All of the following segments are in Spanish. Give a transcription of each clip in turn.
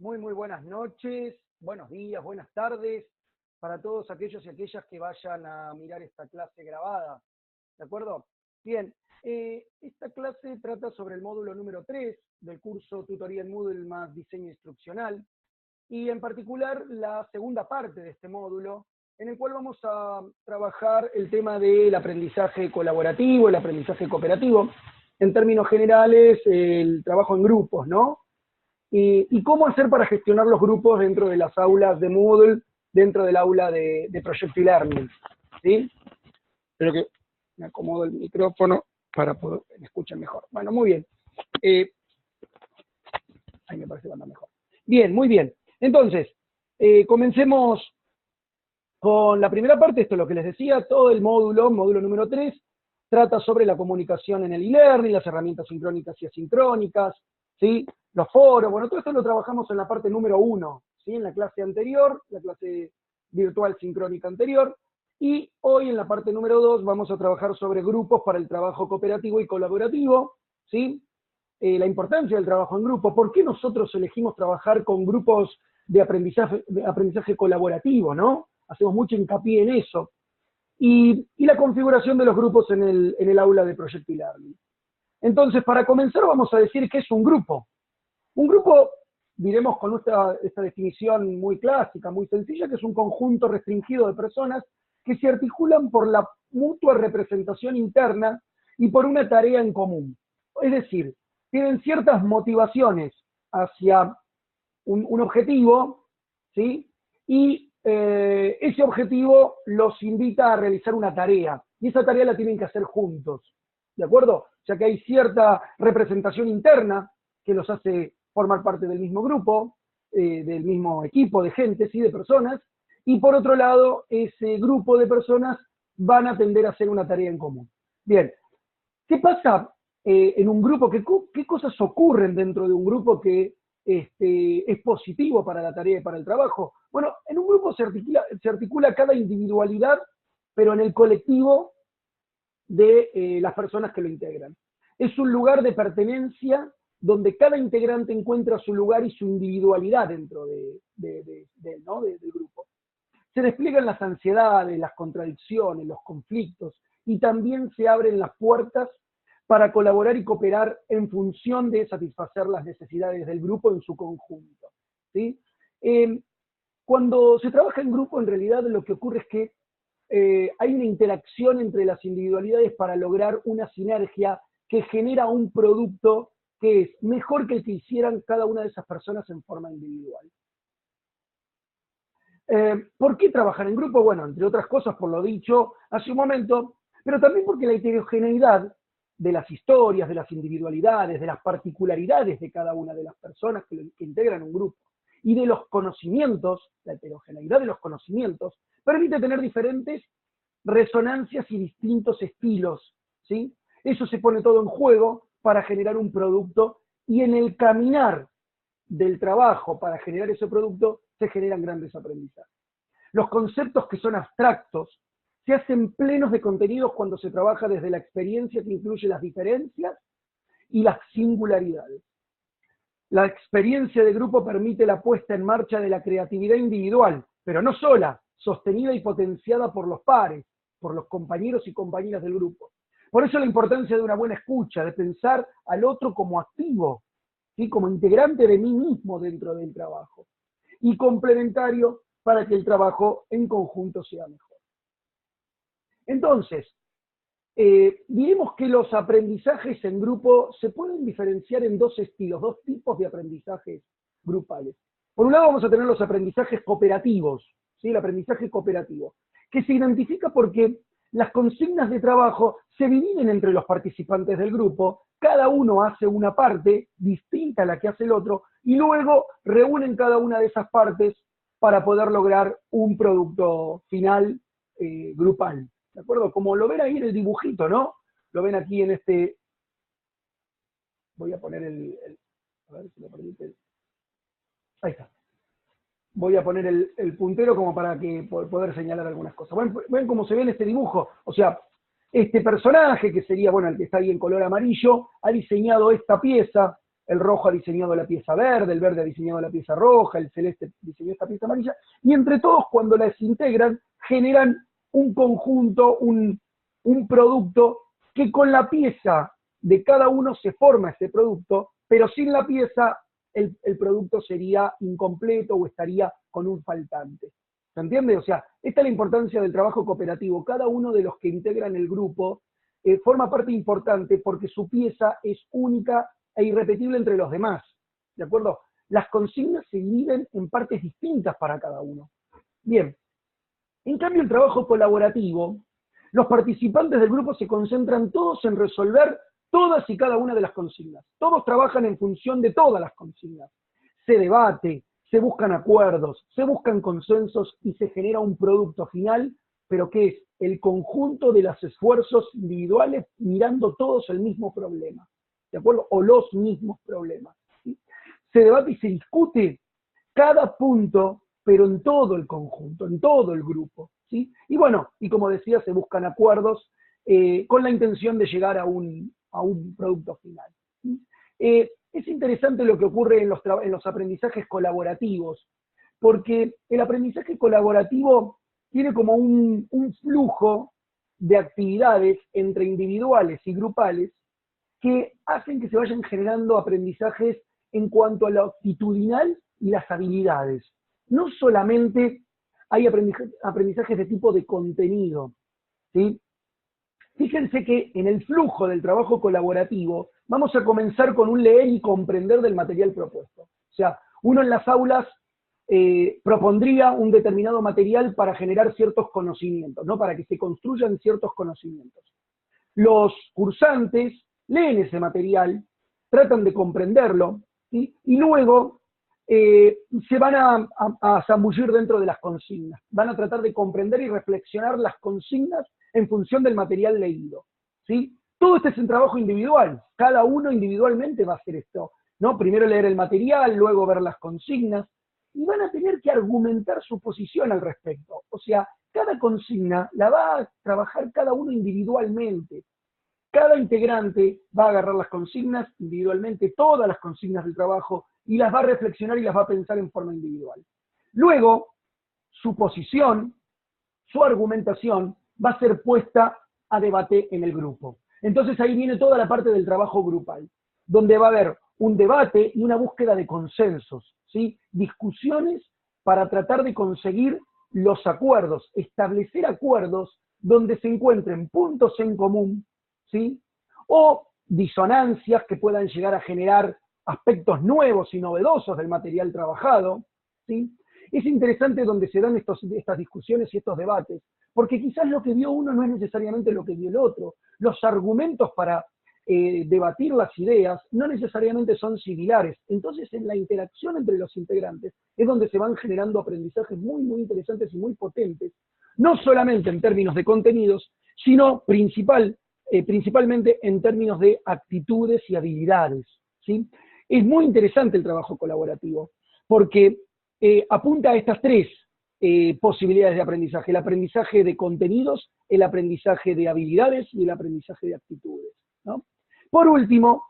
Muy buenas noches, buenos días, buenas tardes para todos aquellos y aquellas que vayan a mirar esta clase grabada. ¿De acuerdo? Bien, esta clase trata sobre el módulo número 3 del curso Tutoría en Moodle más Diseño Instruccional y en particular la segunda parte de este módulo en el cual vamos a trabajar el tema del aprendizaje colaborativo, el aprendizaje cooperativo, en términos generales el trabajo en grupos, ¿no? Y cómo hacer para gestionar los grupos dentro de las aulas de Moodle, dentro del aula de Project Learning. ¿Sí? Espero que me acomodo el micrófono para poder me escuchen mejor. Bueno, muy bien. Ahí me parece que anda mejor. Bien, muy bien. Entonces, comencemos con la primera parte. Esto es lo que les decía, todo el módulo número 3, trata sobre la comunicación en el e-learning, las herramientas sincrónicas y asincrónicas, ¿sí? Los foros, bueno, todo esto lo trabajamos en la parte número 1, ¿sí? En la clase anterior, la clase virtual sincrónica anterior, y hoy en la parte número 2 vamos a trabajar sobre grupos para el trabajo cooperativo y colaborativo, ¿sí? La importancia del trabajo en grupo, por qué nosotros elegimos trabajar con grupos de aprendizaje colaborativo, ¿no? Hacemos mucho hincapié en eso. Y la configuración de los grupos en el aula de Project Learning. Entonces, para comenzar vamos a decir qué es un grupo. Un grupo, diremos con esta definición muy clásica, muy sencilla, que es un conjunto restringido de personas que se articulan por la mutua representación interna y por una tarea en común. Es decir, tienen ciertas motivaciones hacia un objetivo, ¿sí? Y ese objetivo los invita a realizar una tarea, y esa tarea la tienen que hacer juntos, ¿de acuerdo? O sea que hay cierta representación interna que los hace formar parte del mismo grupo, del mismo equipo de gente, ¿sí? De personas, y por otro lado, ese grupo de personas van a tender a hacer una tarea en común. Bien, ¿qué pasa en un grupo? ¿Qué cosas ocurren dentro de un grupo que es positivo para la tarea y para el trabajo? Bueno, en un grupo se articula cada individualidad, pero en el colectivo de las personas que lo integran. Es un lugar de pertenencia donde cada integrante encuentra su lugar y su individualidad dentro ¿no? del grupo. Se despliegan las ansiedades, las contradicciones, los conflictos, y también se abren las puertas para colaborar y cooperar en función de satisfacer las necesidades del grupo en su conjunto. ¿Sí? Cuando se trabaja en grupo, en realidad lo que ocurre es que hay una interacción entre las individualidades para lograr una sinergia que genera un producto que es mejor que el que hicieran cada una de esas personas en forma individual. ¿Por qué trabajar en grupo? Bueno, entre otras cosas, por lo dicho hace un momento, pero también porque la heterogeneidad de las historias, de las individualidades, de las particularidades de cada una de las personas que integran un grupo y de los conocimientos, la heterogeneidad de los conocimientos, permite tener diferentes resonancias y distintos estilos, ¿sí? Eso se pone todo en juego para generar un producto, y en el caminar del trabajo para generar ese producto se generan grandes aprendizajes. Los conceptos que son abstractos se hacen plenos de contenidos cuando se trabaja desde la experiencia que incluye las diferencias y las singularidades. La experiencia de grupo permite la puesta en marcha de la creatividad individual, pero no sola, sostenida y potenciada por los pares, por los compañeros y compañeras del grupo. Por eso la importancia de una buena escucha, de pensar al otro como activo, ¿sí? Como integrante de mí mismo dentro del trabajo, y complementario para que el trabajo en conjunto sea mejor. Entonces, diremos que los aprendizajes en grupo se pueden diferenciar en dos estilos, dos tipos de aprendizajes grupales. Por un lado vamos a tener los aprendizajes cooperativos, ¿sí? El aprendizaje cooperativo, que se identifica porque las consignas de trabajo se dividen entre los participantes del grupo, cada uno hace una parte distinta a la que hace el otro, y luego reúnen cada una de esas partes para poder lograr un producto final grupal. ¿De acuerdo? Como lo ven ahí en el dibujito, ¿no? Lo ven aquí en este... Voy a poner a ver si me permite. Ahí está. Voy a poner el puntero como para que poder señalar algunas cosas. ¿Ven cómo se ve en este dibujo? O sea, este personaje, que sería, bueno, el que está ahí en color amarillo, ha diseñado esta pieza el rojo ha diseñado la pieza verde, el verde ha diseñado la pieza roja, el celeste diseñó esta pieza amarilla, y entre todos, cuando las integran, generan un conjunto, un producto que con la pieza de cada uno se forma ese producto, pero sin la pieza el producto sería incompleto o estaría con un faltante. ¿Se entiende? O sea, esta es la importancia del trabajo cooperativo. Cada uno de los que integran el grupo forma parte importante porque su pieza es única e irrepetible entre los demás. ¿De acuerdo? Las consignas se dividen en partes distintas para cada uno. Bien. En cambio, el trabajo colaborativo, los participantes del grupo se concentran todos en resolver todas y cada una de las consignas. Todos trabajan en función de todas las consignas. Se debate, se buscan acuerdos, se buscan consensos y se genera un producto final, pero que es el conjunto de los esfuerzos individuales mirando todos el mismo problema, ¿de acuerdo? O los mismos problemas, ¿sí? Se debate y se discute cada punto, pero en todo el conjunto, en todo el grupo, ¿sí? Y bueno, y como decía, se buscan acuerdos con la intención de llegar a un producto final, ¿sí? Es interesante lo que ocurre en los aprendizajes colaborativos, porque el aprendizaje colaborativo tiene como un flujo de actividades entre individuales y grupales que hacen que se vayan generando aprendizajes en cuanto a lo actitudinal y las habilidades. No solamente hay aprendizajes de tipo de contenido, ¿sí? Fíjense que en el flujo del trabajo colaborativo vamos a comenzar con un leer y comprender del material propuesto. O sea, uno en las aulas propondría un determinado material para generar ciertos conocimientos, ¿no? Para que se construyan ciertos conocimientos. Los cursantes leen ese material, tratan de comprenderlo, ¿sí? Y luego se van a zambullir dentro de las consignas. Van a tratar de comprender y reflexionar las consignas en función del material leído, ¿sí? Todo este es un trabajo individual. Cada uno individualmente va a hacer esto, ¿no? Primero leer el material, luego ver las consignas, y van a tener que argumentar su posición al respecto. O sea, cada consigna la va a trabajar cada uno individualmente. Cada integrante va a agarrar las consignas individualmente, todas las consignas del trabajo, y las va a reflexionar y las va a pensar en forma individual. Luego, su posición, su argumentación, va a ser puesta a debate en el grupo. Entonces ahí viene toda la parte del trabajo grupal, donde va a haber un debate y una búsqueda de consensos, ¿sí? Discusiones para tratar de conseguir los acuerdos, establecer acuerdos donde se encuentren puntos en común, ¿sí? O disonancias que puedan llegar a generar aspectos nuevos y novedosos del material trabajado, ¿sí? Es interesante donde se dan estas discusiones y estos debates, porque quizás lo que vio uno no es necesariamente lo que vio el otro. Los argumentos para debatir las ideas no necesariamente son similares. Entonces, en la interacción entre los integrantes es donde se van generando aprendizajes muy, muy interesantes y muy potentes, no solamente en términos de contenidos, sino principalmente en términos de actitudes y habilidades, ¿sí? Es muy interesante el trabajo colaborativo, porque apunta a estas tres posibilidades de aprendizaje: el aprendizaje de contenidos, el aprendizaje de habilidades y el aprendizaje de actitudes, ¿no? Por último,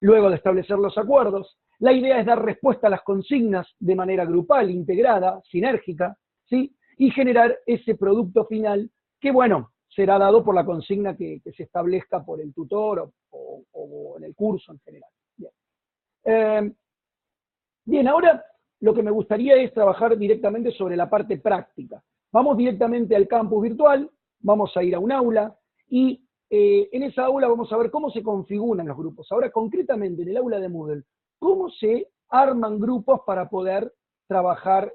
luego de establecer los acuerdos, la idea es dar respuesta a las consignas de manera grupal, integrada, sinérgica, ¿sí? Y generar ese producto final que, bueno, será dado por la consigna que se establezca por el tutor o en el curso en general. Bien. Bien, ahora lo que me gustaría es trabajar directamente sobre la parte práctica. Vamos directamente al campus virtual, vamos a ir a un aula y en esa aula vamos a ver cómo se configuran los grupos. Ahora, concretamente, en el aula de Moodle, cómo se arman grupos para poder trabajar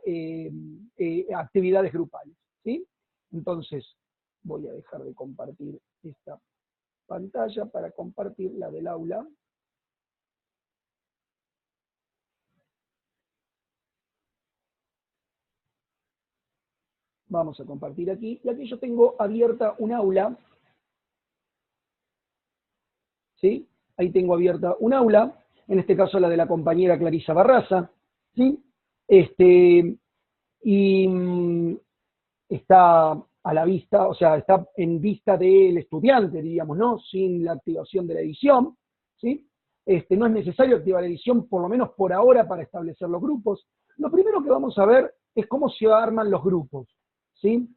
actividades grupales, ¿sí? Entonces, voy a dejar de compartir esta pantalla para compartir la del aula. Vamos a compartir aquí, y aquí yo tengo abierta un aula, ¿sí? Ahí tengo abierta un aula, en este caso la de la compañera Clarisa Barraza, ¿sí? Y está a la vista, o sea, está en vista del estudiante, diríamos, ¿no? Sin la activación de la edición, ¿sí? no es necesario activar edición, por lo menos por ahora, para establecer los grupos. Lo primero que vamos a ver es cómo se arman los grupos, ¿sí?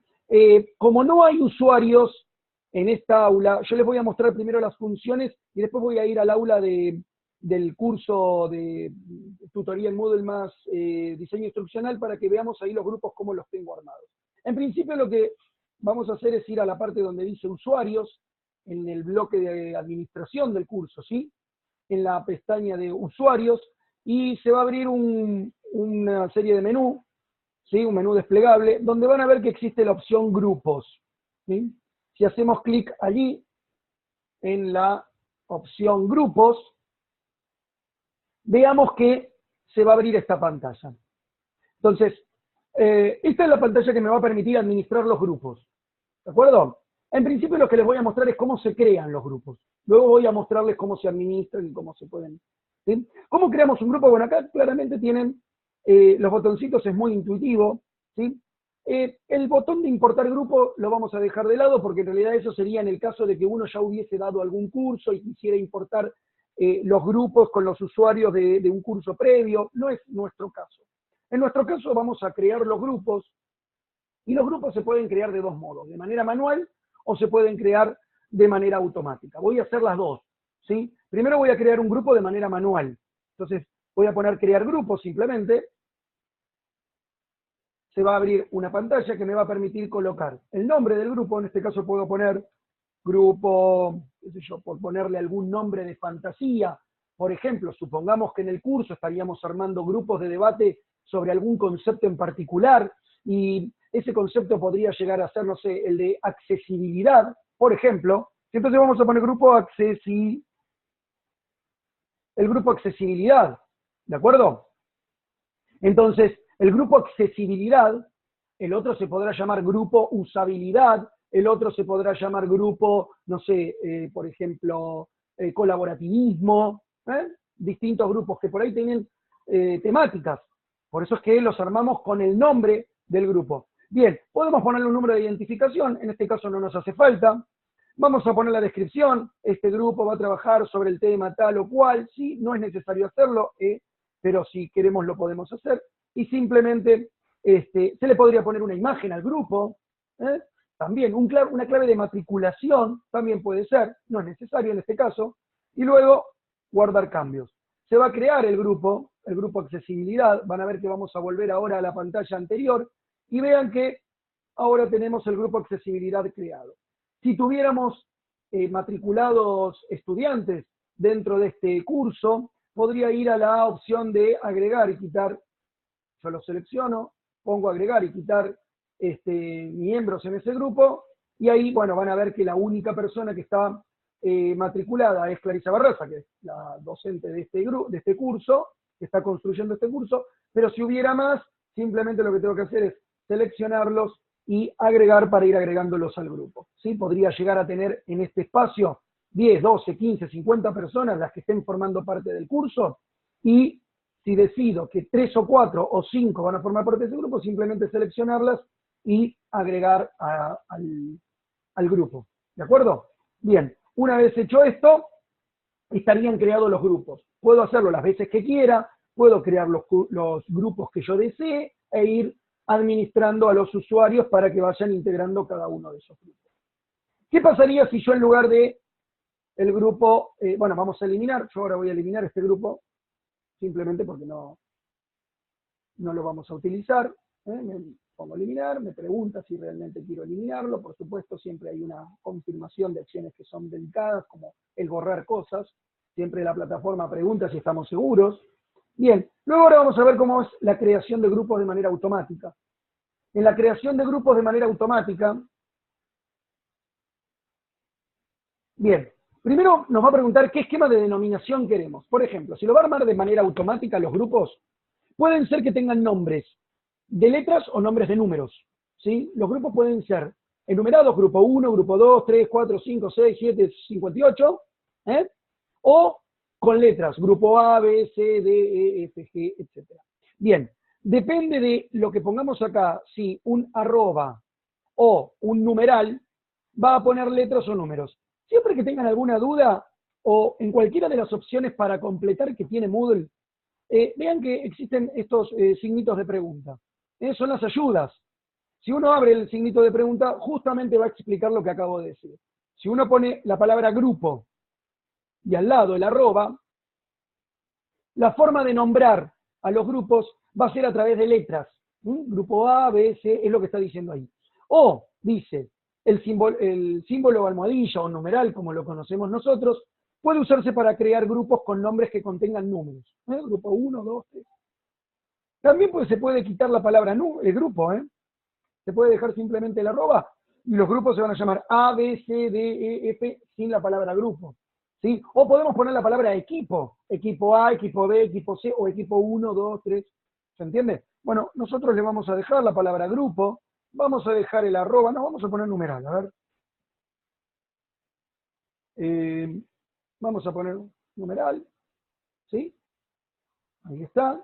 Como no hay usuarios en esta aula, yo les voy a mostrar primero las funciones y después voy a ir al aula del curso de tutoría en Moodle más diseño instruccional para que veamos ahí los grupos cómo los tengo armados. En principio lo que vamos a hacer es ir a la parte donde dice usuarios, en el bloque de administración del curso, ¿sí? En la pestaña de usuarios, y se va a abrir una serie de menú, ¿sí? Un menú desplegable, donde van a ver que existe la opción grupos, ¿sí? Si hacemos clic allí, en la opción grupos, veamos que se va a abrir esta pantalla. Entonces, esta es la pantalla que me va a permitir administrar los grupos, ¿de acuerdo? En principio lo que les voy a mostrar es cómo se crean los grupos. Luego voy a mostrarles cómo se administran y cómo se pueden, ¿sí? ¿Cómo creamos un grupo? Bueno, acá claramente tienen los botoncitos, es muy intuitivo, ¿sí? El botón de importar grupo lo vamos a dejar de lado porque en realidad eso sería en el caso de que uno ya hubiese dado algún curso y quisiera importar los grupos con los usuarios de un curso previo. No es nuestro caso. En nuestro caso vamos a crear los grupos, y los grupos se pueden crear de dos modos, de manera manual o se pueden crear de manera automática. Voy a hacer las dos, ¿sí? Primero voy a crear un grupo de manera manual. Entonces voy a poner crear grupo simplemente. Se va a abrir una pantalla que me va a permitir colocar el nombre del grupo. En este caso puedo poner grupo, qué sé yo, por ponerle algún nombre de fantasía. Por ejemplo, supongamos que en el curso estaríamos armando grupos de debate sobre algún concepto en particular, y ese concepto podría llegar a ser, no sé, el de accesibilidad, por ejemplo. Entonces vamos a poner el grupo accesibilidad, ¿de acuerdo? Entonces, el grupo accesibilidad, el otro se podrá llamar grupo usabilidad, el otro se podrá llamar grupo, no sé, por ejemplo, colaborativismo, distintos grupos que por ahí tienen temáticas. Por eso es que los armamos con el nombre del grupo. Bien, podemos ponerle un número de identificación, en este caso no nos hace falta. Vamos a poner la descripción, este grupo va a trabajar sobre el tema tal o cual, sí, no es necesario hacerlo, pero si queremos lo podemos hacer. Y simplemente se le podría poner una imagen al grupo, también una clave de matriculación, también puede ser, no es necesario en este caso, y luego guardar cambios. Se va a crear el grupo accesibilidad, van a ver que vamos a volver ahora a la pantalla anterior, y vean que ahora tenemos el grupo accesibilidad creado. Si tuviéramos matriculados estudiantes dentro de este curso, podría ir a la opción de agregar y quitar. Yo lo selecciono, pongo agregar y quitar miembros en ese grupo, y ahí, bueno, van a ver que la única persona que está matriculada es Clarisa Barraza, que es la docente de este curso, que está construyendo este curso, pero si hubiera más, simplemente lo que tengo que hacer es seleccionarlos y agregar para ir agregándolos al grupo, ¿sí? Podría llegar a tener en este espacio 10, 12, 15, 50 personas las que estén formando parte del curso, y si decido que 3 o 4 o 5 van a formar parte de ese grupo, simplemente seleccionarlas y agregar al grupo. ¿De acuerdo? Bien, una vez hecho esto, estarían creados los grupos. Puedo hacerlo las veces que quiera, puedo crear los grupos que yo desee e ir administrando a los usuarios para que vayan integrando cada uno de esos grupos. ¿Qué pasaría si yo en lugar de el grupo, bueno, vamos a eliminar, yo ahora voy a eliminar este grupo, simplemente porque no lo vamos a utilizar, me pongo a eliminar, me pregunta si realmente quiero eliminarlo, por supuesto siempre hay una confirmación de acciones que son delicadas, como el borrar cosas, siempre la plataforma pregunta si estamos seguros. Bien, luego ahora vamos a ver cómo es la creación de grupos de manera automática. En la creación de grupos de manera automática, bien, primero nos va a preguntar qué esquema de denominación queremos. Por ejemplo, si lo va a armar de manera automática los grupos, pueden ser que tengan nombres de letras o nombres de números, ¿sí? Los grupos pueden ser enumerados, grupo 1, grupo 2, 3, 4, 5, 6, 7, 58, o con letras, grupo A, B, C, D, E, F, G, etc. Bien, depende de lo que pongamos acá, si un arroba o un numeral, va a poner letras o números. Siempre que tengan alguna duda, o en cualquiera de las opciones para completar que tiene Moodle, vean que existen estos signitos de pregunta. Son las ayudas. Si uno abre el signito de pregunta, justamente va a explicar lo que acabo de decir. Si uno pone la palabra grupo y al lado el arroba, la forma de nombrar a los grupos va a ser a través de letras. Grupo A, B, C, es lo que está diciendo ahí. O, dice, el símbolo almohadilla o numeral, como lo conocemos nosotros, puede usarse para crear grupos con nombres que contengan números. Grupo 1, 2, 3. También se puede quitar la palabra el grupo. Se puede dejar simplemente el arroba y los grupos se van a llamar A, B, C, D, E, F sin la palabra grupo. ¿Sí? O podemos poner la palabra equipo. Equipo A, equipo B, equipo C o equipo 1, 2, 3. ¿Se entiende? Bueno, nosotros le vamos a dejar la palabra grupo, vamos a dejar el arroba, no, vamos a poner numeral, a ver. Vamos a poner numeral, ¿sí? Ahí está.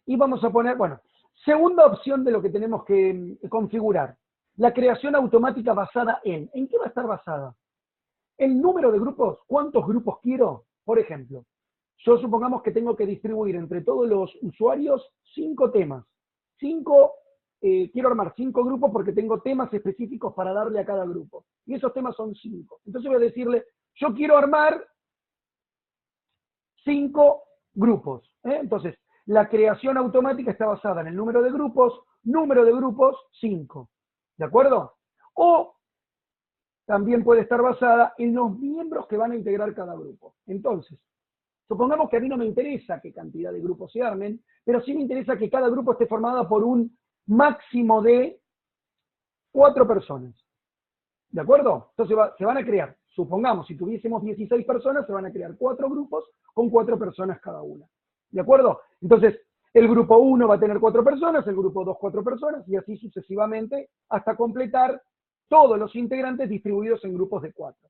Y vamos a poner, bueno, segunda opción de lo que tenemos que configurar. La creación automática basada en. ¿En qué va a estar basada? El número de grupos. ¿Cuántos grupos quiero? Por ejemplo, yo supongamos que tengo que distribuir entre todos los usuarios 5 temas. Quiero armar 5 grupos porque tengo temas específicos para darle a cada grupo. Y esos temas son 5. Entonces voy a decirle, yo quiero armar 5 grupos. Entonces, la creación automática está basada en el número de grupos 5. ¿De acuerdo? O también puede estar basada en los miembros que van a integrar cada grupo. Entonces, supongamos que a mí no me interesa qué cantidad de grupos se armen, pero sí me interesa que cada grupo esté formado por un máximo de 4 personas. ¿De acuerdo? Entonces se van a crear, supongamos, si tuviésemos 16 personas, se van a crear 4 grupos con 4 personas cada una. ¿De acuerdo? Entonces, el grupo 1 va a tener 4 personas, el grupo 2 4 personas, y así sucesivamente hasta completar todos los integrantes distribuidos en grupos de 4.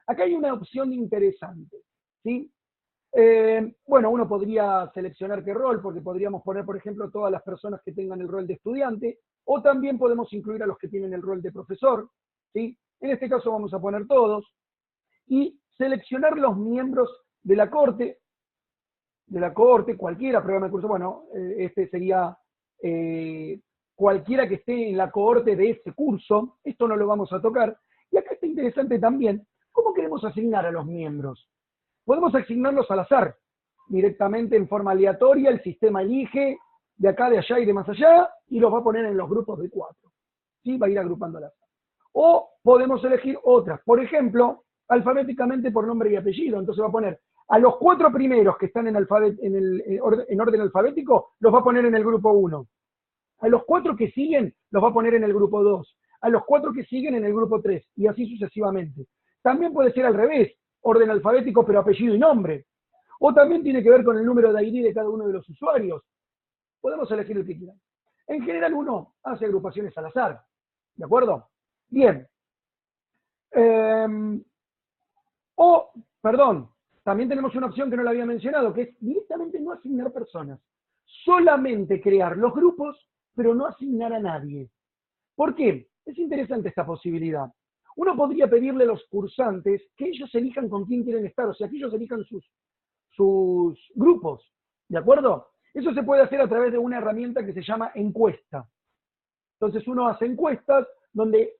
Acá hay una opción interesante, ¿sí? Bueno, uno podría seleccionar qué rol, porque podríamos poner, por ejemplo, todas las personas que tengan el rol de estudiante, o también podemos incluir a los que tienen el rol de profesor, ¿sí? En este caso vamos a poner todos, y seleccionar los miembros de la corte, cualquiera, programa de curso, bueno, este sería cualquiera que esté en la cohorte de ese curso, esto no lo vamos a tocar, y acá está interesante también, ¿cómo queremos asignar a los miembros? Podemos asignarlos al azar, directamente en forma aleatoria, el sistema elige de acá, de allá y de más allá, y los va a poner en los grupos de 4, ¿sí? Va a ir agrupando al azar. O podemos elegir otras, por ejemplo, alfabéticamente por nombre y apellido, entonces va a poner a los 4 primeros que están en orden alfabético, los va a poner en el grupo 1. A los 4 que siguen, los va a poner en el grupo 2. A los 4 que siguen en el grupo 3, y así sucesivamente. También puede ser al revés, orden alfabético pero apellido y nombre. O también tiene que ver con el número de ID de cada uno de los usuarios. Podemos elegir el que quieran. En general uno hace agrupaciones al azar. ¿De acuerdo? Bien. También tenemos una opción que no la había mencionado, que es directamente no asignar personas. Solamente crear los grupos, pero no asignar a nadie. ¿Por qué? Es interesante esta posibilidad. Uno podría pedirle a los cursantes que ellos elijan con quién quieren estar, o sea, que ellos elijan sus grupos, ¿de acuerdo? Eso se puede hacer a través de una herramienta que se llama encuesta. Entonces uno hace encuestas donde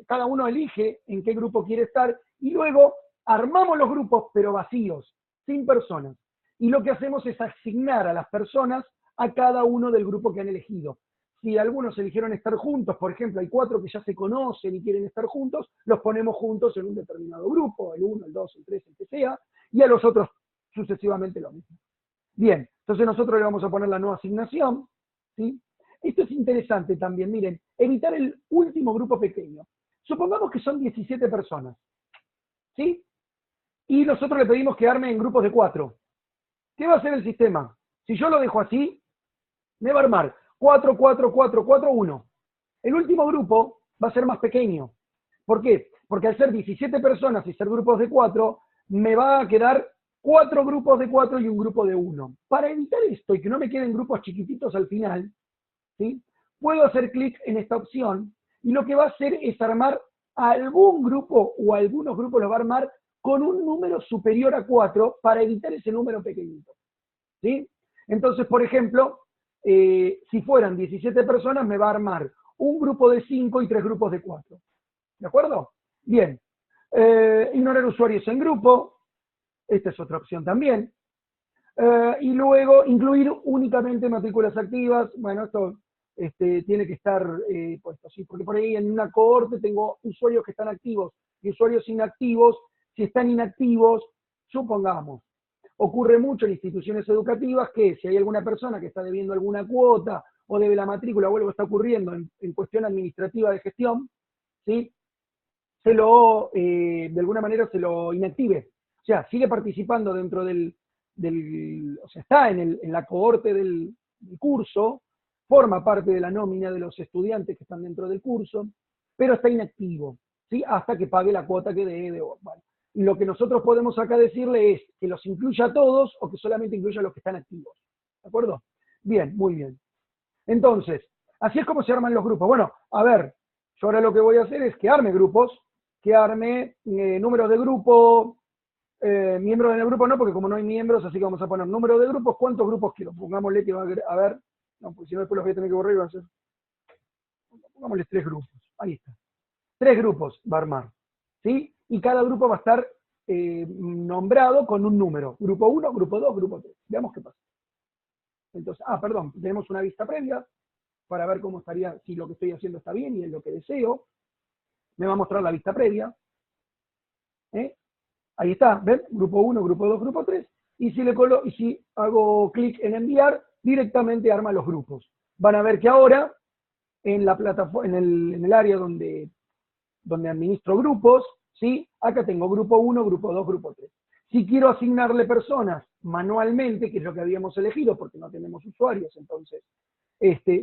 cada uno elige en qué grupo quiere estar y luego armamos los grupos, pero vacíos, sin personas. Y lo que hacemos es asignar a las personas a cada uno del grupo que han elegido. Si algunos eligieron estar juntos, por ejemplo, hay 4 que ya se conocen y quieren estar juntos, los ponemos juntos en un determinado grupo, el 1, el 2, el 3, el que sea, y a los otros sucesivamente lo mismo. Bien, entonces nosotros le vamos a poner la no asignación, ¿sí? Esto es interesante también, miren, evitar el último grupo pequeño. Supongamos que son 17 personas, ¿sí? Y nosotros le pedimos que arme en grupos de 4. ¿Qué va a hacer el sistema? Si yo lo dejo así, me va a armar 4, 4, 4, 4, 1. El último grupo va a ser más pequeño. ¿Por qué? Porque al ser 17 personas y ser grupos de 4, me va a quedar 4 grupos de 4 y un grupo de 1. Para evitar esto y que no me queden grupos chiquititos al final, ¿sí? Puedo hacer clic en esta opción y lo que va a hacer es armar algún grupo o algunos grupos los va a armar con un número superior a 4 para editar ese número pequeñito. ¿Sí? Entonces, por ejemplo, si fueran 17 personas, me va a armar un grupo de 5 y 3 grupos de 4. ¿De acuerdo? Bien. Ignorar usuarios en grupo. Esta es otra opción también. Y luego incluir únicamente matrículas activas. Bueno, esto tiene que estar puesto así, porque por ahí en una cohorte tengo usuarios que están activos y usuarios inactivos. Si están inactivos, supongamos, ocurre mucho en instituciones educativas que si hay alguna persona que está debiendo alguna cuota o debe la matrícula o algo está ocurriendo en cuestión administrativa de gestión, ¿sí? De alguna manera se lo inactive. O sea, sigue participando dentro o sea, está en la cohorte del curso, forma parte de la nómina de los estudiantes que están dentro del curso, pero está inactivo, ¿sí? Hasta que pague la cuota que debe. Bueno. Y lo que nosotros podemos acá decirle es que los incluya a todos o que solamente incluya a los que están activos. ¿De acuerdo? Bien, muy bien. Entonces, así es como se arman los grupos. Bueno, a ver, yo ahora lo que voy a hacer es que arme grupos, que arme números de grupo, miembros en el grupo no, porque como no hay miembros, así que vamos a poner número de grupos. ¿Cuántos grupos quiero? Pongámosle que va a ver, no, porque si no después los voy a tener que borrar y va a ser. Pongámosle 3 grupos. Ahí está. 3 grupos va a armar. ¿Sí? Y cada grupo va a estar nombrado con un número. Grupo 1, grupo 2, grupo 3. Veamos qué pasa. Entonces, perdón, tenemos una vista previa para ver cómo estaría, si lo que estoy haciendo está bien y es lo que deseo. Me va a mostrar la vista previa. Ahí está, ¿ven? Grupo 1, grupo 2, grupo 3. Y si hago clic en enviar, directamente arma los grupos. Van a ver que ahora, en la plataforma, en el área donde administro grupos, ¿sí? Acá tengo grupo 1, grupo 2, grupo 3. Si quiero asignarle personas manualmente, que es lo que habíamos elegido, porque no tenemos usuarios, entonces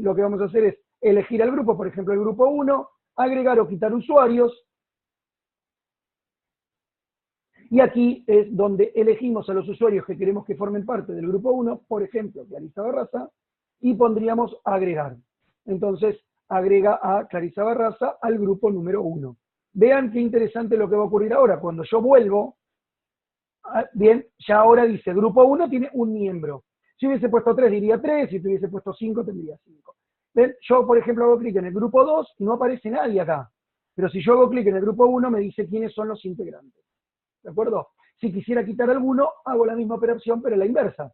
lo que vamos a hacer es elegir al grupo, por ejemplo, el grupo 1, agregar o quitar usuarios, y aquí es donde elegimos a los usuarios que queremos que formen parte del grupo 1, por ejemplo, Clarisa Barraza, y pondríamos agregar. Entonces, agrega a Clarisa Barraza al grupo número 1. Vean qué interesante lo que va a ocurrir ahora. Cuando yo vuelvo, bien, ya ahora dice, grupo 1 tiene un miembro. Si hubiese puesto 3, diría 3, si tuviese puesto 5, tendría 5. ¿Ven? Yo, por ejemplo, hago clic en el grupo 2 y no aparece nadie acá. Pero si yo hago clic en el grupo 1, me dice quiénes son los integrantes. ¿De acuerdo? Si quisiera quitar alguno, hago la misma operación, pero la inversa.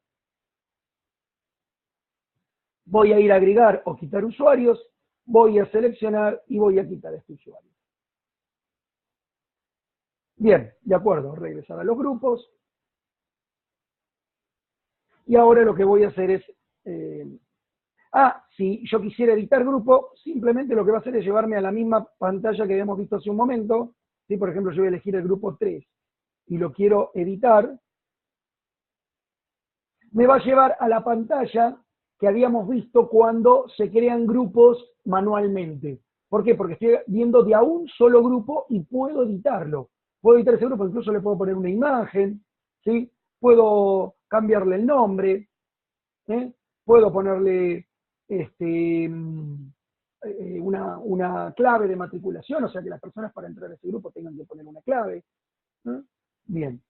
Voy a ir a agregar o quitar usuarios, voy a seleccionar y voy a quitar este usuario. Bien, de acuerdo, regresar a los grupos. Y ahora lo que voy a hacer es, si yo quisiera editar grupo, simplemente lo que va a hacer es llevarme a la misma pantalla que habíamos visto hace un momento. ¿Sí? Por ejemplo, yo voy a elegir el grupo 3 y lo quiero editar. Me va a llevar a la pantalla que habíamos visto cuando se crean grupos manualmente. ¿Por qué? Porque estoy viendo de a un solo grupo y puedo editarlo. Puedo editar ese grupo, incluso le puedo poner una imagen, ¿sí? Puedo cambiarle el nombre, puedo ponerle una clave de matriculación, o sea que las personas para entrar a ese grupo tengan que poner una clave. Bien.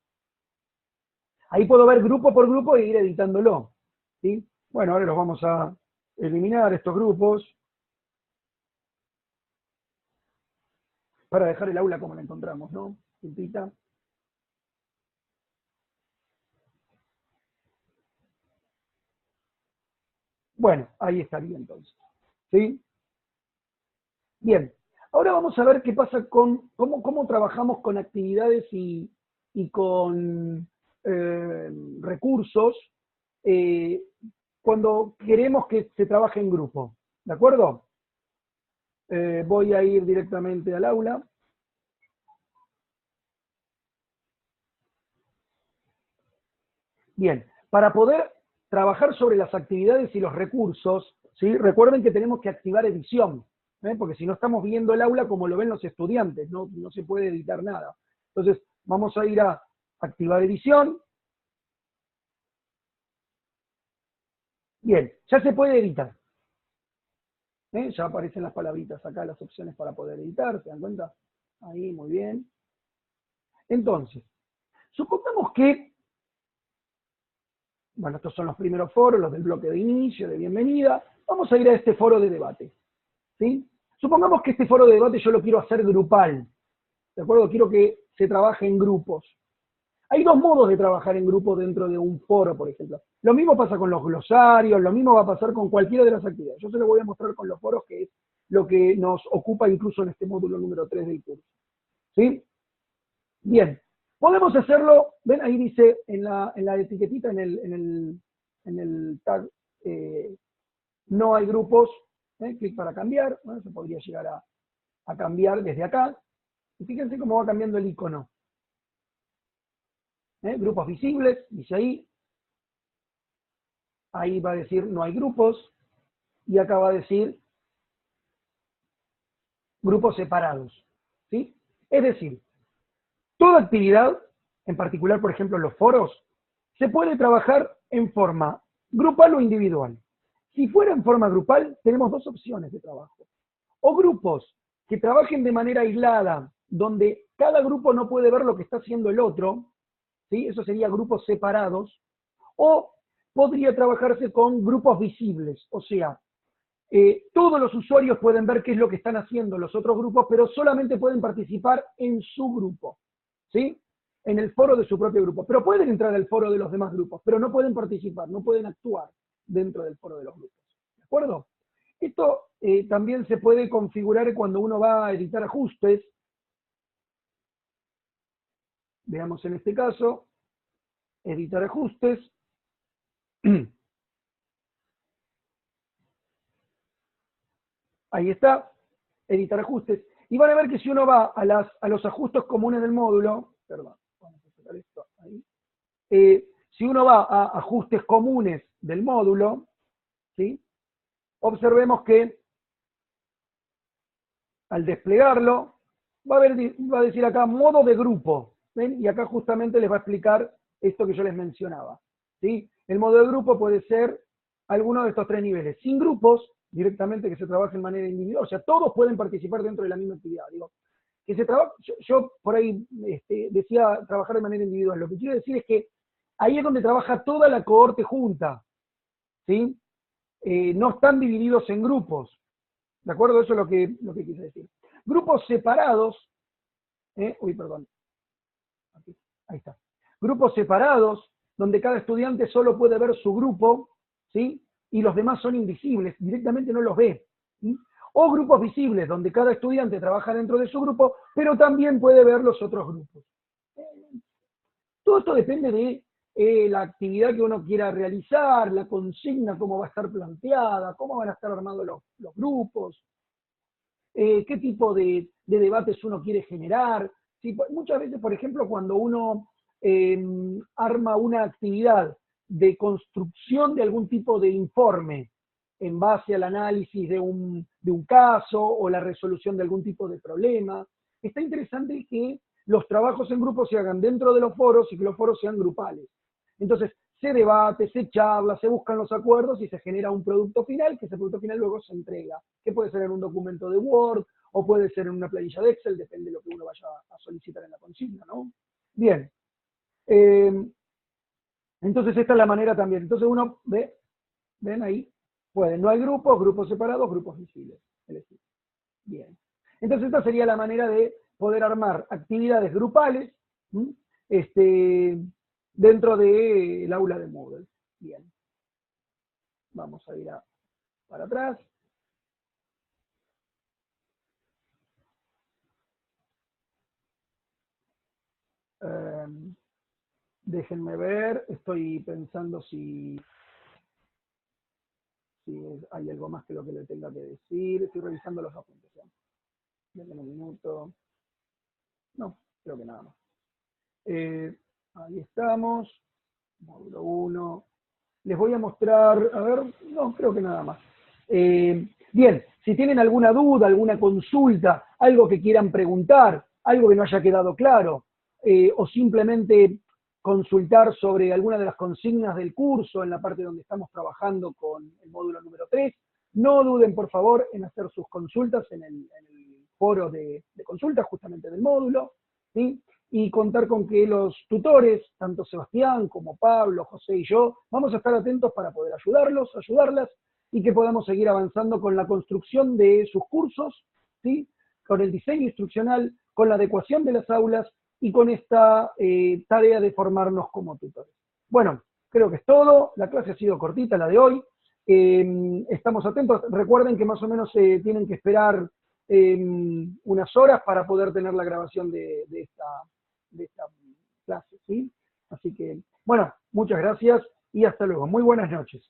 Ahí puedo ver grupo por grupo e ir editándolo. ¿Sí? Bueno, ahora los vamos a eliminar estos grupos para dejar el aula como la encontramos, ¿no? Puntita. Bueno, ahí estaría entonces. ¿Sí? Bien. Ahora vamos a ver qué pasa con cómo trabajamos con actividades y con recursos cuando queremos que se trabaje en grupo. ¿De acuerdo? Voy a ir directamente al aula. Bien, para poder trabajar sobre las actividades y los recursos, ¿sí? Recuerden que tenemos que activar edición, porque si no estamos viendo el aula como lo ven los estudiantes, no se puede editar nada. Entonces, vamos a ir a activar edición. Bien, ya se puede editar. Ya aparecen las palabritas acá, las opciones para poder editar, ¿se dan cuenta? Ahí, muy bien. Entonces, Supongamos que, bueno, estos son los primeros foros, los del bloque de inicio, de bienvenida. Vamos a ir a este foro de debate, ¿sí? Supongamos que este foro de debate yo lo quiero hacer grupal, ¿de acuerdo? Quiero que se trabaje en grupos. Hay dos modos de trabajar en grupo dentro de un foro, por ejemplo. Lo mismo pasa con los glosarios, lo mismo va a pasar con cualquiera de las actividades. Yo se lo voy a mostrar con los foros, que es lo que nos ocupa incluso en este módulo número 3 del curso. ¿Sí? Bien. Podemos hacerlo, ven, ahí dice en la etiquetita, en el tag, no hay grupos, clic para cambiar, bueno, se podría llegar a cambiar desde acá. Y fíjense cómo va cambiando el icono. Grupos visibles, dice ahí va a decir no hay grupos, y acá va a decir grupos separados, ¿sí? Es decir, toda actividad, en particular, por ejemplo, los foros, se puede trabajar en forma grupal o individual. Si fuera en forma grupal, tenemos dos opciones de trabajo. O grupos que trabajen de manera aislada, donde cada grupo no puede ver lo que está haciendo el otro, ¿sí? Eso sería grupos separados. O podría trabajarse con grupos visibles, o sea, todos los usuarios pueden ver qué es lo que están haciendo los otros grupos, pero solamente pueden participar en su grupo, ¿sí? En el foro de su propio grupo. Pero pueden entrar al foro de los demás grupos, pero no pueden participar, no pueden actuar dentro del foro de los grupos. ¿De acuerdo? Esto también se puede configurar cuando uno va a editar ajustes. Veamos en este caso, editar ajustes. Ahí está, editar ajustes. Y van a ver que si uno va a los ajustes comunes del módulo, perdón, vamos a sacar esto ahí. Si uno va a ajustes comunes del módulo, ¿sí? Observemos que al desplegarlo, va a decir acá modo de grupo, ¿ven? Y acá justamente les va a explicar esto que yo les mencionaba, ¿sí? El modo de grupo puede ser alguno de estos tres niveles. Sin grupos, directamente que se trabaje en manera individual, o sea, todos pueden participar dentro de la misma actividad. Digo, que se trabaja, yo por ahí decía trabajar de manera individual. Lo que quiero decir es que ahí es donde trabaja toda la cohorte junta, ¿sí? No están divididos en grupos, ¿de acuerdo? Eso es lo que quise decir. Grupos separados, uy, perdón, aquí, ahí está. Grupos separados, donde cada estudiante solo puede ver su grupo, ¿sí? Y los demás son invisibles, directamente no los ve, ¿sí? O grupos visibles, donde cada estudiante trabaja dentro de su grupo, pero también puede ver los otros grupos. Todo esto depende de la actividad que uno quiera realizar, la consigna, cómo va a estar planteada, cómo van a estar armados los grupos, qué tipo de debates uno quiere generar. ¿Sí? Muchas veces, por ejemplo, cuando uno arma una actividad de construcción de algún tipo de informe en base al análisis de un caso o la resolución de algún tipo de problema, está interesante que los trabajos en grupo se hagan dentro de los foros y que los foros sean grupales. Entonces, se debate, se charla, se buscan los acuerdos y se genera un producto final, que ese producto final luego se entrega, que puede ser en un documento de Word o puede ser en una planilla de Excel, depende de lo que uno vaya a solicitar en la consigna, ¿no? Bien. Entonces esta es la manera también. Entonces uno ve, ven ahí, no hay grupos, grupos separados, grupos visibles. Elegir. Bien. Entonces esta sería la manera de poder armar actividades grupales dentro del aula de Moodle. Bien. Vamos a ir para atrás. Déjenme ver, estoy pensando si hay algo más que lo que le tenga que decir. Estoy revisando los apuntes. Denme un minuto. No, creo que nada más. Ahí estamos. Módulo 1. Les voy a mostrar, a ver, no, creo que nada más. Bien, si tienen alguna duda, alguna consulta, algo que quieran preguntar, algo que no haya quedado claro, o simplemente consultar sobre alguna de las consignas del curso en la parte donde estamos trabajando con el módulo número 3, no duden, por favor, en hacer sus consultas en el foro de consultas justamente del módulo, ¿sí? y contar con que los tutores, tanto Sebastián como Pablo, José y yo, vamos a estar atentos para poder ayudarlas, y que podamos seguir avanzando con la construcción de sus cursos, ¿sí? Con el diseño instruccional, con la adecuación de las aulas y con esta tarea de formarnos como tutores. Bueno, creo que es todo. La clase ha sido cortita, la de hoy. Estamos atentos. Recuerden que más o menos tienen que esperar unas horas para poder tener la grabación de esta clase, ¿sí? Así que, bueno, muchas gracias y hasta luego. Muy buenas noches.